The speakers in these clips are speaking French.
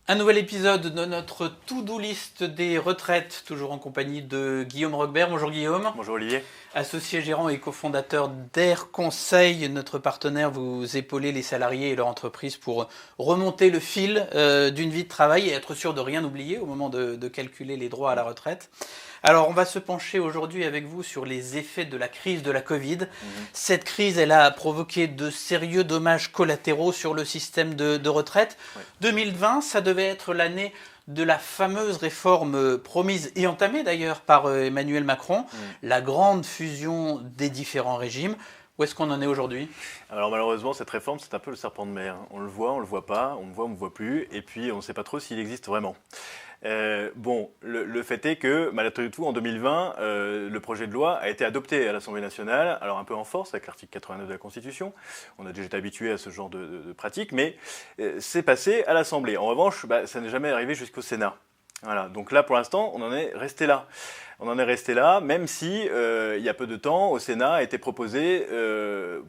Un nouvel épisode de notre to-do list des retraites, toujours en compagnie de Guillaume Roquebert. Bonjour Guillaume. Bonjour Olivier. Associé gérant et cofondateur d'Air Conseil, notre partenaire, vous épaulez les salariés et leur entreprise pour remonter le fil d'une vie de travail et être sûr de rien oublier au moment de calculer les droits à la retraite. Alors on va se pencher aujourd'hui avec vous sur les effets de la crise de la Covid. Cette crise, elle a provoqué de sérieux dommages collatéraux sur le système de retraite. 2020, ça devait être l'année de la fameuse réforme promise et entamée d'ailleurs par Emmanuel Macron, la grande fusion des différents régimes. Où est-ce qu'on en est aujourd'hui ? Alors malheureusement, cette réforme, c'est un peu le serpent de mer. On le voit pas, on me voit plus, et puis on ne sait pas trop s'il existe vraiment. Le fait est que, malgré tout, en 2020, le projet de loi a été adopté à l'Assemblée nationale, alors un peu en force avec l'article 89 de la Constitution. On a déjà été habitué à ce genre de pratique, mais c'est passé à l'Assemblée. En revanche, ça n'est jamais arrivé jusqu'au Sénat. Voilà. Donc là, pour l'instant, on en est resté là. On en est resté là, même si il y a peu de temps, au Sénat, a été proposé,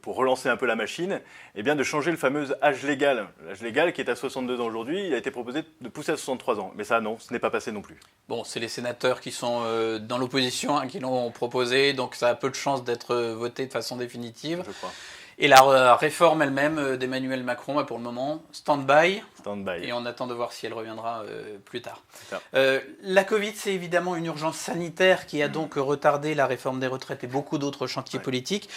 pour relancer un peu la machine, de changer le fameux âge légal. L'âge légal qui est à 62 ans aujourd'hui, il a été proposé de pousser à 63 ans. Mais ça, non, ce n'est pas passé non plus. Bon, c'est les sénateurs qui sont dans l'opposition qui l'ont proposé, donc ça a peu de chances d'être voté de façon définitive. Je crois. Et la réforme elle-même d'Emmanuel Macron, pour le moment, stand-by. Stand-by. Et on attend de voir si elle reviendra plus tard. La Covid, c'est évidemment une urgence sanitaire qui a donc retardé la réforme des retraites et beaucoup d'autres chantiers politiques.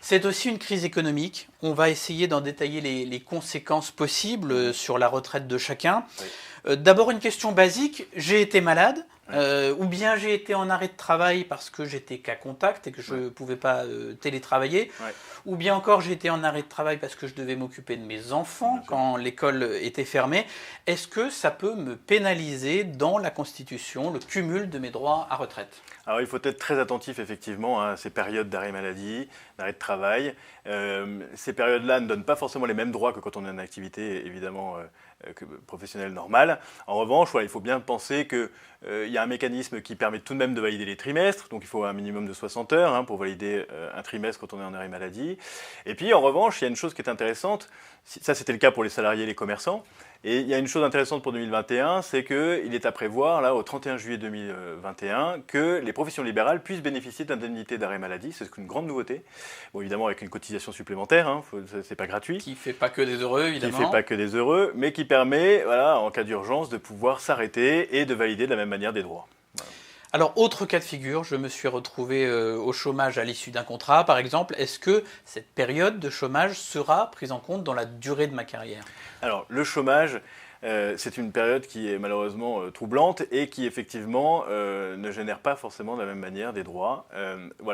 C'est aussi une crise économique. On va essayer d'en détailler les conséquences possibles sur la retraite de chacun. D'abord, une question basique. J'ai été malade. Ou bien j'ai été en arrêt de travail parce que j'étais cas contact et que je ne pouvais pas télétravailler, ou bien encore j'ai été en arrêt de travail parce que je devais m'occuper de mes enfants quand l'école était fermée. Est-ce que ça peut me pénaliser dans la Constitution, le cumul de mes droits à retraite ? Alors il faut être très attentif effectivement à ces périodes d'arrêt maladie, d'arrêt de travail. Ces périodes-là ne donnent pas forcément les mêmes droits que quand on est en activité évidemment professionnelle normale. En revanche, il faut bien penser qu'il y a un mécanisme qui permet tout de même de valider les trimestres, donc il faut un minimum de 60 heures pour valider un trimestre quand on est en arrêt maladie. Et puis en revanche, il y a une chose qui est intéressante, ça c'était le cas pour les salariés et les commerçants, et il y a une chose intéressante pour 2021, c'est qu'il est à prévoir, là, au 31 juillet 2021, que les professions libérales puissent bénéficier d'indemnités d'arrêt maladie. C'est une grande nouveauté. Bon, évidemment, avec une cotisation supplémentaire, c'est pas gratuit. Qui fait pas que des heureux, évidemment. Qui fait pas que des heureux, mais qui permet, en cas d'urgence, de pouvoir s'arrêter et de valider de la même manière des droits. Voilà. Alors, autre cas de figure, je me suis retrouvé au chômage à l'issue d'un contrat, par exemple. Est-ce que cette période de chômage sera prise en compte dans la durée de ma carrière ? Alors, le chômage, c'est une période qui est malheureusement troublante et qui, effectivement, ne génère pas forcément de la même manière des droits.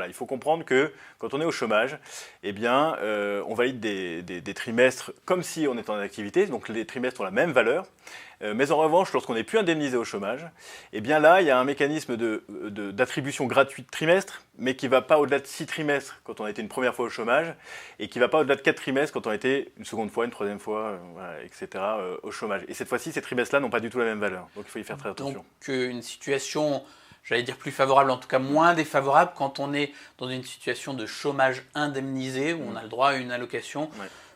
Il faut comprendre que quand on est au chômage, on valide des trimestres comme si on était en activité, donc les trimestres ont la même valeur. Mais en revanche, lorsqu'on n'est plus indemnisé au chômage, là, il y a un mécanisme d'attribution gratuite de trimestre, mais qui ne va pas au-delà de 6 trimestres quand on a été une première fois au chômage, et qui ne va pas au-delà de 4 trimestres quand on a été une seconde fois, une troisième fois, etc. Au chômage. Et cette fois-ci, ces trimestres-là n'ont pas du tout la même valeur. Donc il faut y faire très attention. Donc une situation, j'allais dire plus favorable, en tout cas moins défavorable, quand on est dans une situation de chômage indemnisé, où on a le droit à une allocation.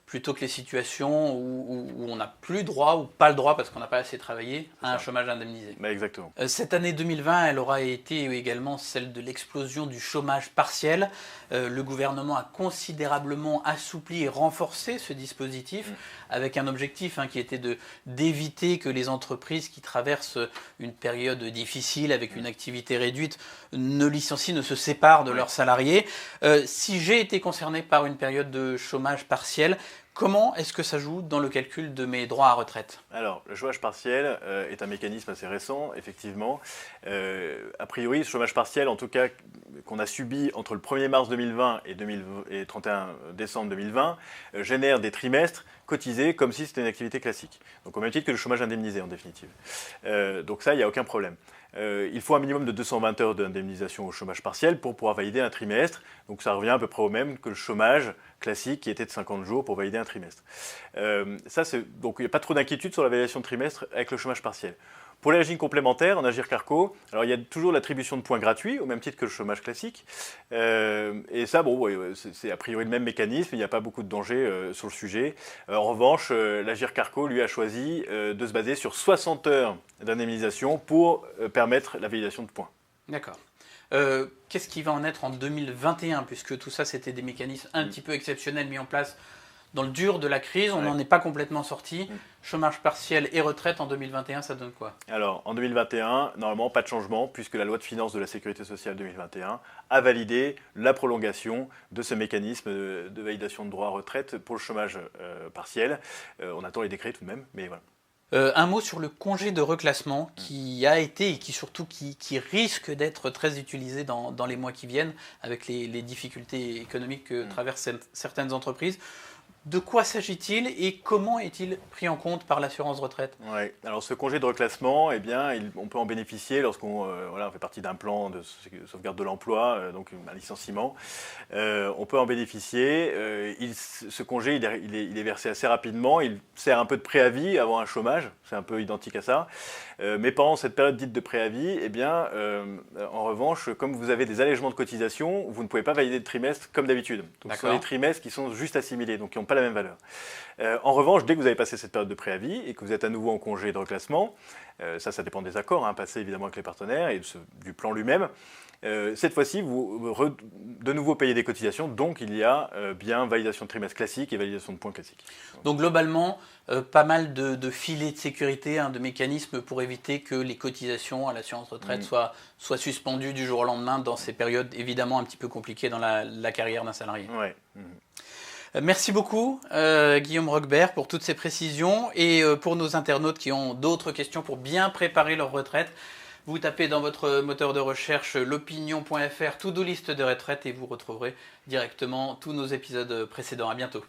Plutôt que les situations où on n'a plus droit ou pas le droit parce qu'on n'a pas assez travaillé à un chômage indemnisé. Exactement. Cette année 2020, elle aura été également celle de l'explosion du chômage partiel. Le gouvernement a considérablement assoupli et renforcé ce dispositif avec un objectif qui était d'éviter que les entreprises qui traversent une période difficile avec une activité réduite ne licencient, ne se séparent de leurs salariés. Si j'ai été concerné par une période de chômage partiel, comment est-ce que ça joue dans le calcul de mes droits à retraite ? Alors, le chômage partiel est un mécanisme assez récent, effectivement. A priori, ce chômage partiel, en tout cas, qu'on a subi entre le 1er mars 2020 et 31 décembre 2020, génère des trimestres cotisés comme si c'était une activité classique. Donc au même titre que le chômage indemnisé, en définitive. Donc ça, il n'y a aucun problème. Il faut un minimum de 220 heures d'indemnisation au chômage partiel pour pouvoir valider un trimestre. Donc ça revient à peu près au même que le chômage classique qui était de 50 jours pour valider un trimestre. Donc il n'y a pas trop d'inquiétude sur la validation de trimestre avec le chômage partiel. Pour les régimes complémentaires, en Agir Carco, alors il y a toujours l'attribution de points gratuits, au même titre que le chômage classique. Et ça, c'est a priori le même mécanisme, il n'y a pas beaucoup de danger sur le sujet. En revanche, l'Agir Carco, lui, a choisi de se baser sur 60 heures d'indemnisation pour permettre la validation de points. D'accord. Qu'est-ce qui va en être en 2021, puisque tout ça, c'était des mécanismes un petit peu exceptionnels mis en place dans le dur de la crise, on n'en est pas complètement sorti. Chômage partiel et retraite en 2021, ça donne quoi? Alors, en 2021, normalement, pas de changement, puisque la loi de finances de la Sécurité sociale 2021 a validé la prolongation de ce mécanisme de validation de droit à retraite pour le chômage partiel. On attend les décrets tout de même, mais voilà. Un mot sur le congé de reclassement qui a été et qui risque d'être très utilisé dans les mois qui viennent avec les difficultés économiques que traversent certaines entreprises. De quoi s'agit-il et comment est-il pris en compte par l'assurance retraite? Ouais. Alors ce congé de reclassement, eh bien, on peut en bénéficier lorsqu'on on fait partie d'un plan de sauvegarde de l'emploi, donc un licenciement. On peut en bénéficier. Ce congé, il est versé assez rapidement. Il sert un peu de préavis avant un chômage. C'est un peu identique à ça. Mais pendant cette période dite de préavis, eh bien, en revanche, comme vous avez des allègements de cotisation, vous ne pouvez pas valider de trimestre comme d'habitude. Donc, ce sont des trimestres qui sont juste assimilés, donc qui n'ont pas la même valeur. En revanche, dès que vous avez passé cette période de préavis et que vous êtes à nouveau en congé de reclassement, ça dépend des accords, passés évidemment avec les partenaires et du plan lui-même, cette fois-ci, vous de nouveau payez des cotisations, donc il y a bien validation de trimestre classique et validation de points classiques. Donc globalement, pas mal de filets de sécurité, de mécanismes pour éviter que les cotisations à l'assurance retraite soient suspendues du jour au lendemain dans ces périodes évidemment un petit peu compliquées dans la carrière d'un salarié. Ouais. Merci beaucoup Guillaume Roquebert pour toutes ces précisions et pour nos internautes qui ont d'autres questions pour bien préparer leur retraite. Vous tapez dans votre moteur de recherche l'opinion.fr to-do list de retraite et vous retrouverez directement tous nos épisodes précédents. À bientôt.